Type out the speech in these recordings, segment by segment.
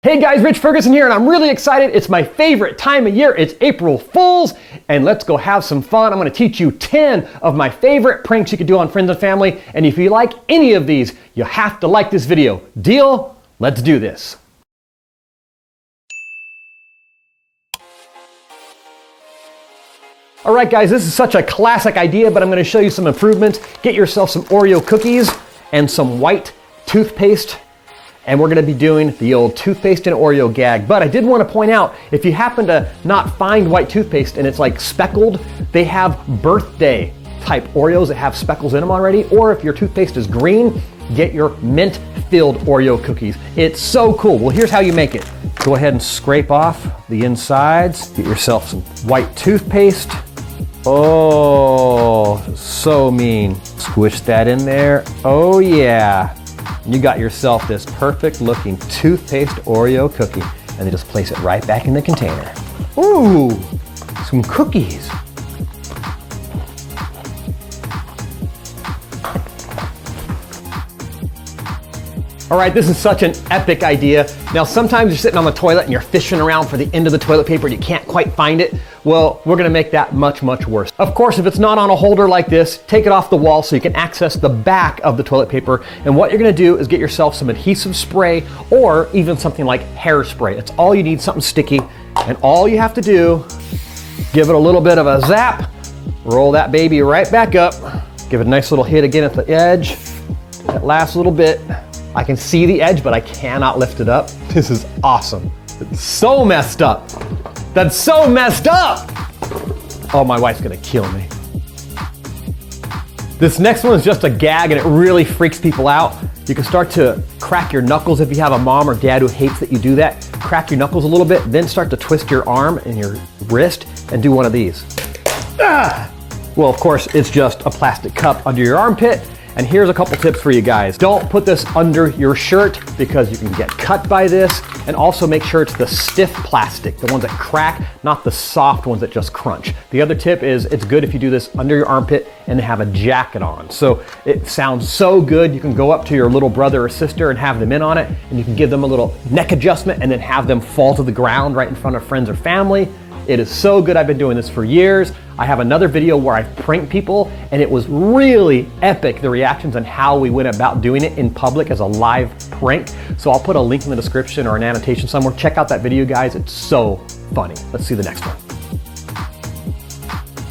Hey guys, Rich Ferguson here, and I'm really excited. It's my favorite time of year. It's April Fools, and let's go have some fun. I'm gonna teach you 10 of my favorite pranks you can do on friends and family, and if you like any of these, you have to like this video. Deal? Let's do this. All right guys, this is such a classic idea, but I'm gonna show you some improvements. Get yourself some Oreo cookies and some white toothpaste. And we're gonna be doing the old toothpaste and Oreo gag. But I did wanna point out, if you happen to not find white toothpaste and it's like speckled, they have birthday type Oreos that have speckles in them already. Or if your toothpaste is green, get your mint-filled Oreo cookies. It's so cool. Well, here's how you make it. Go ahead and scrape off the insides. Get yourself some white toothpaste. Oh, so mean. Squish that in there. Oh yeah. You got yourself this perfect looking toothpaste Oreo cookie, and then just place it right back in the container. Ooh, some cookies. All right, this is such an epic idea. Now, sometimes you're sitting on the toilet and you're fishing around for the end of the toilet paper and you can't quite find it. Well, we're gonna make that much, much worse. Of course, if it's not on a holder like this, take it off the wall so you can access the back of the toilet paper. And what you're gonna do is get yourself some adhesive spray or even something like hairspray. It's all you need, something sticky. And all you have to do, give it a little bit of a zap, roll that baby right back up, give it a nice little hit again at the edge. That last little bit. I can see the edge, but I cannot lift it up. This is awesome. It's so messed up. That's so messed up. Oh, my wife's gonna kill me. This next one is just a gag and it really freaks people out. You can start to crack your knuckles if you have a mom or dad who hates that you do that. Crack your knuckles a little bit, then start to twist your arm and your wrist and do one of these. Ah! Well, of course, it's just a plastic cup under your armpit. And here's a couple tips for you guys. Don't put this under your shirt because you can get cut by this. And also make sure it's the stiff plastic, the ones that crack, not the soft ones that just crunch. The other tip is it's good if you do this under your armpit and have a jacket on. So it sounds so good. You can go up to your little brother or sister and have them in on it, and you can give them a little neck adjustment and then have them fall to the ground right in front of friends or family. It is so good. I've been doing this for years. I have another video where I prank people and it was really epic, the reactions and how we went about doing it in public as a live prank. So I'll put a link in the description or an annotation somewhere. Check out that video, guys. It's so funny. Let's see the next one.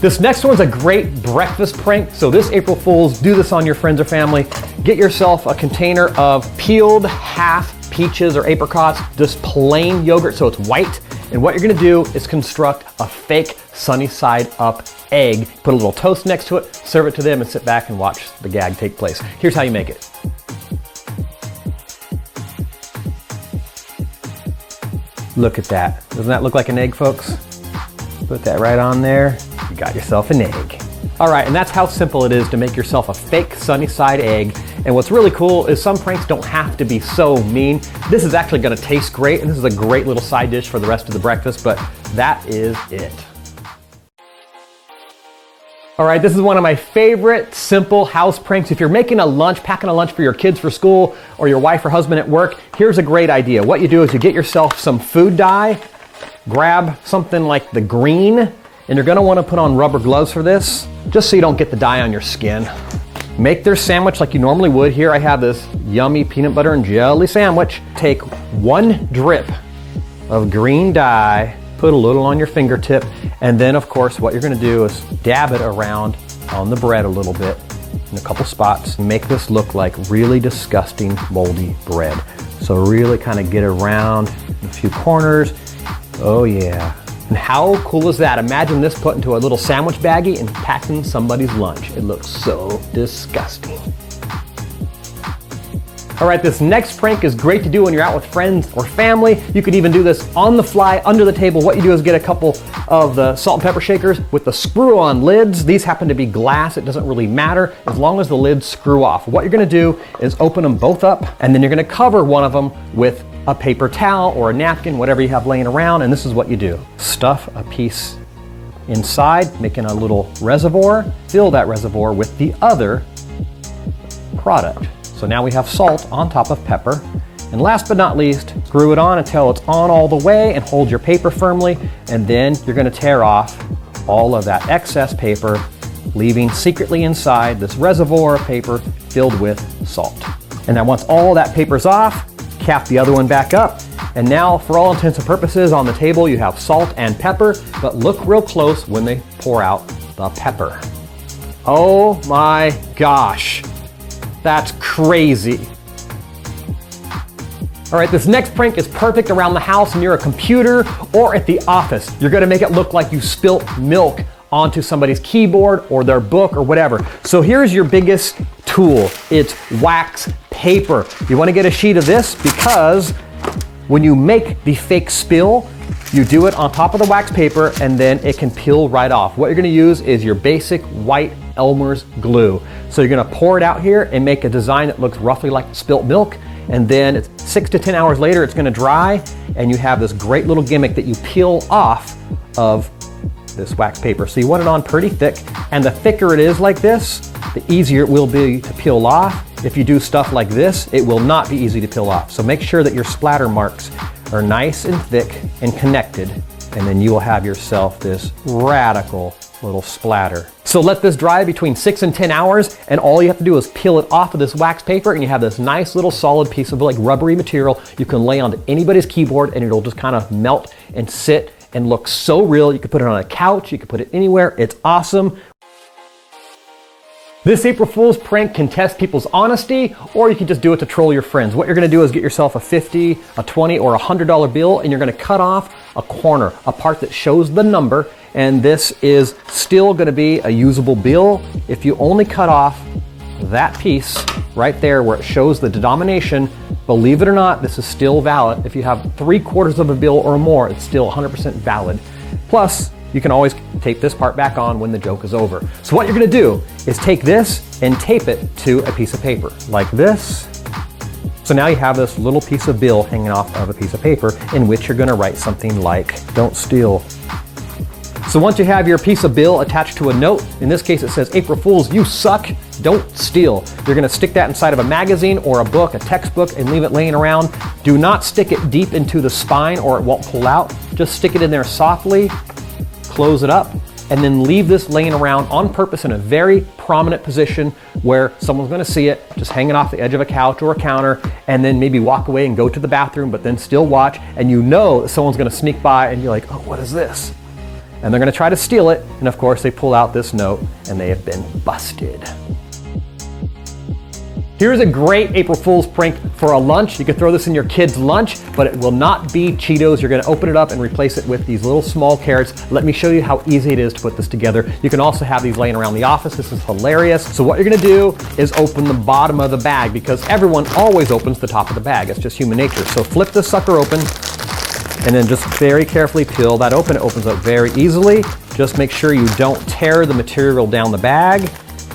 This next one's a great breakfast prank. So this April Fools, do this on your friends or family. Get yourself a container of peeled half peaches or apricots, just plain yogurt so it's white. And what you're gonna do is construct a fake Sunnyside Up egg, put a little toast next to it, serve it to them, and sit back and watch the gag take place. Here's how you make it. Look at that. Doesn't that look like an egg, folks? Put that right on there. You got yourself an egg. All right, and that's how simple it is to make yourself a fake Sunnyside egg. And what's really cool is some pranks don't have to be so mean. This is actually gonna taste great, and this is a great little side dish for the rest of the breakfast, but that is it. All right, this is one of my favorite simple house pranks. If you're making a lunch, packing a lunch for your kids for school, or your wife or husband at work, here's a great idea. What you do is you get yourself some food dye, grab something like the green, and you're gonna wanna put on rubber gloves for this, just so you don't get the dye on your skin. Make their sandwich like you normally would. Here I have this yummy peanut butter and jelly sandwich. Take one drip of green dye, put a little on your fingertip, and then of course what you're gonna do is dab it around on the bread a little bit in a couple spots. Make this look like really disgusting moldy bread. So really kind of get around a few corners. Oh yeah. And how cool is that? Imagine this put into a little sandwich baggie and packing somebody's lunch. It looks so disgusting. All right, this next prank is great to do when you're out with friends or family. You could even do this on the fly, under the table. What you do is get a couple of the salt and pepper shakers with the screw-on lids. These happen to be glass. It doesn't really matter as long as the lids screw off. What you're gonna do is open them both up, and then you're gonna cover one of them with a paper towel or a napkin, whatever you have laying around, and this is what you do. Stuff a piece inside, making a little reservoir, fill that reservoir with the other product. So now we have salt on top of pepper, And last but not least, screw it on until it's on all the way and hold your paper firmly. And then you're gonna tear off all of that excess paper, leaving secretly inside this reservoir of paper filled with salt. And then once all that paper's off, cap the other one back up. And now, for all intents and purposes, on the table you have salt and pepper, but look real close when they pour out the pepper. Oh my gosh, that's crazy. All right, this next prank is perfect around the house near a computer or at the office. You're gonna make it look like you spilt milk onto somebody's keyboard or their book or whatever. So here's your biggest tool. It's wax paper. You wanna get a sheet of this because when you make the fake spill, you do it on top of the wax paper and then it can peel right off. What you're gonna use is your basic white Elmer's glue. So you're gonna pour it out here and make a design that looks roughly like spilt milk. And then it's 6 to 10 hours later, it's gonna dry and you have this great little gimmick that you peel off of this wax paper. So you want it on pretty thick, and the thicker it is like this, the easier it will be to peel off. If you do stuff like this, it will not be easy to peel off. So make sure that your splatter marks are nice and thick and connected, and then you will have yourself this radical little splatter. So let this dry between 6 and 10 hours, and all you have to do is peel it off of this wax paper, and you have this nice little solid piece of like rubbery material you can lay onto anybody's keyboard, and it'll just kind of melt and sit and look so real. You could put it on a couch, you could put it anywhere. It's awesome. This April Fool's prank can test people's honesty, or you can just do it to troll your friends. What you're gonna do is get yourself a $50, a $20, or a $100 bill, and you're gonna cut off a corner, a part that shows the number, and this is still gonna be a usable bill. If you only cut off that piece right there where it shows the denomination, believe it or not, this is still valid. If you have 3/4 of a bill or more, it's still 100% valid. Plus, you can always tape this part back on when the joke is over. So what you're gonna do is take this and tape it to a piece of paper, like this. So now you have this little piece of bill hanging off of a piece of paper in which you're gonna write something like, "Don't steal." So once you have your piece of bill attached to a note, in this case it says, "April Fools, you suck, don't steal." You're gonna stick that inside of a magazine or a book, a textbook, and leave it laying around. Do not stick it deep into the spine or it won't pull out. Just stick it in there softly, close it up, and then leave this laying around on purpose in a very prominent position where someone's gonna see it, just hanging off the edge of a couch or a counter, and then maybe walk away and go to the bathroom, but then still watch, and you know that someone's gonna sneak by and you're like, "Oh, what is this?" And they're gonna try to steal it, and of course they pull out this note and they have been busted. Here's a great April Fool's prank for a lunch. You could throw this in your kid's lunch, but it will not be Cheetos. You're gonna open it up and replace it with these little small carrots. Let me show you how easy it is to put this together. You can also have these laying around the office. This is hilarious. So what you're gonna do is open the bottom of the bag, because everyone always opens the top of the bag. It's just human nature. So flip this sucker open, and then just very carefully peel that open. It opens up very easily. Just make sure you don't tear the material down the bag.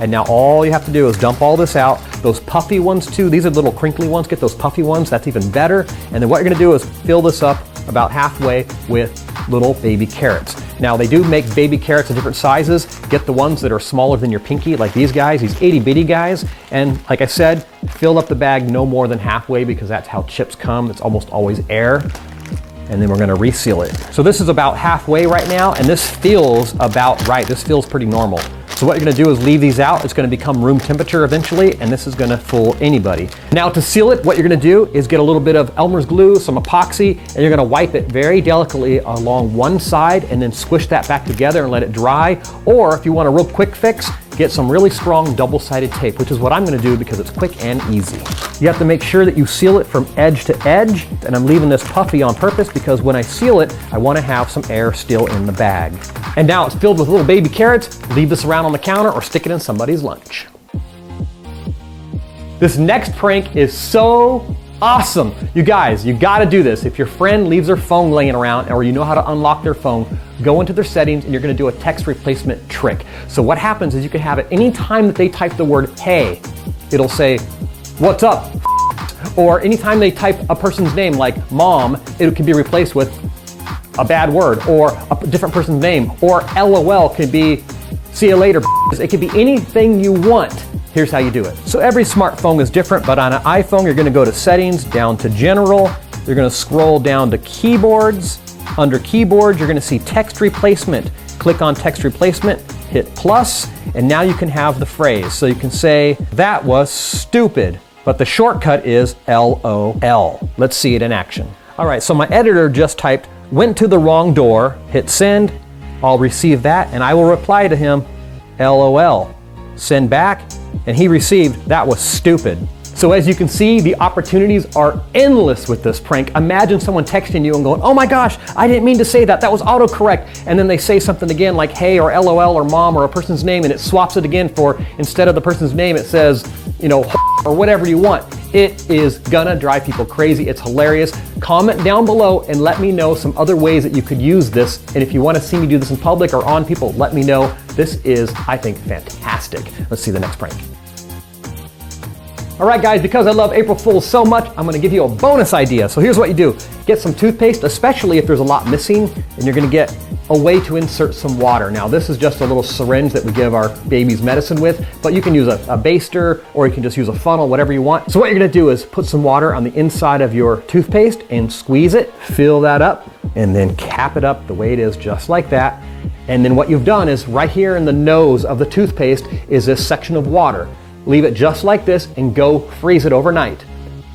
And now all you have to do is dump all this out. Those puffy ones too, these are little crinkly ones. Get those puffy ones, that's even better. And then what you're gonna do is fill this up about halfway with little baby carrots. Now they do make baby carrots in different sizes. Get the ones that are smaller than your pinky, like these guys, these itty bitty guys. And like I said, fill up the bag no more than halfway, because that's how chips come. It's almost always air. And then we're gonna reseal it. So this is about halfway right now, and this feels about right. This feels pretty normal. So what you're gonna do is leave these out. It's gonna become room temperature eventually, and this is gonna fool anybody. Now to seal it, what you're gonna do is get a little bit of Elmer's glue, some epoxy, and you're gonna wipe it very delicately along one side and then squish that back together and let it dry. Or if you want a real quick fix, get some really strong double-sided tape, which is what I'm gonna do because it's quick and easy. You have to make sure that you seal it from edge to edge, and I'm leaving this puffy on purpose because when I seal it, I wanna have some air still in the bag. And now it's filled with little baby carrots. Leave this around on the counter or stick it in somebody's lunch. This next prank is so awesome. You guys, you gotta do this. If your friend leaves their phone laying around, or you know how to unlock their phone, go into their settings and you're gonna do a text replacement trick. So what happens is you can have it any time that they type the word hey, it'll say, "What's up?" Or anytime they type a person's name like mom, it can be replaced with a bad word or a different person's name, or LOL could be see you later. It could be anything you want. Here's how you do it. So every smartphone is different, but on an iPhone, you're gonna go to Settings, down to General. You're gonna scroll down to Keyboards. Under Keyboards, you're gonna see Text Replacement. Click on Text Replacement, hit plus, and now you can have the phrase. So you can say, that was stupid, but the shortcut is LOL. Let's see it in action. All right, so my editor just typed, went to the wrong door, hit send. I'll receive that, and I will reply to him, LOL. Send back, and he received, that was stupid. So as you can see, the opportunities are endless with this prank. Imagine someone texting you and going, oh my gosh, I didn't mean to say that, that was autocorrect. And then they say something again like hey or LOL or mom or a person's name, and it swaps it again for, instead of the person's name, it says, you know, or whatever you want. It is gonna drive people crazy. It's hilarious. Comment down below and let me know some other ways that you could use this. And if you wanna see me do this in public or on people, let me know. This is, I think, fantastic. Let's see the next prank. All right, guys, because I love April Fools so much, I'm gonna give you a bonus idea. So here's what you do. Get some toothpaste, especially if there's a lot missing, and you're gonna get a way to insert some water. Now, this is just a little syringe that we give our babies medicine with, but you can use a baster, or you can just use a funnel, whatever you want. So what you're gonna do is put some water on the inside of your toothpaste and squeeze it, fill that up, and then cap it up the way it is, just like that. And then what you've done is right here in the nose of the toothpaste is this section of water. Leave it just like this and go freeze it overnight.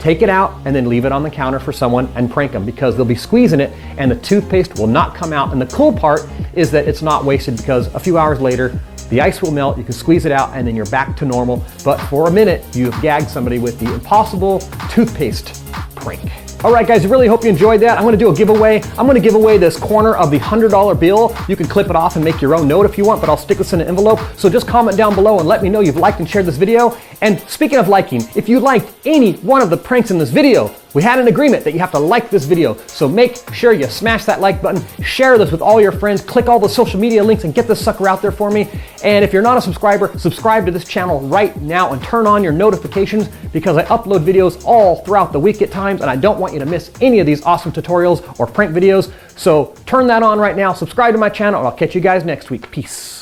Take it out and then leave it on the counter for someone and prank them, because they'll be squeezing it and the toothpaste will not come out. And the cool part is that it's not wasted, because a few hours later, the ice will melt, you can squeeze it out, and then you're back to normal. But for a minute, you've gagged somebody with the impossible toothpaste prank. All right, guys, I really hope you enjoyed that. I'm gonna do a giveaway. I'm gonna give away this corner of the $100 bill. You can clip it off and make your own note if you want, but I'll stick this in an envelope. So just comment down below and let me know you've liked and shared this video. And speaking of liking, if you liked any one of the pranks in this video, we had an agreement that you have to like this video. So make sure you smash that like button, share this with all your friends, click all the social media links and get this sucker out there for me. And if you're not a subscriber, subscribe to this channel right now and turn on your notifications, because I upload videos all throughout the week at times, and I don't want you to miss any of these awesome tutorials or prank videos. So turn that on right now, subscribe to my channel, and I'll catch you guys next week. Peace.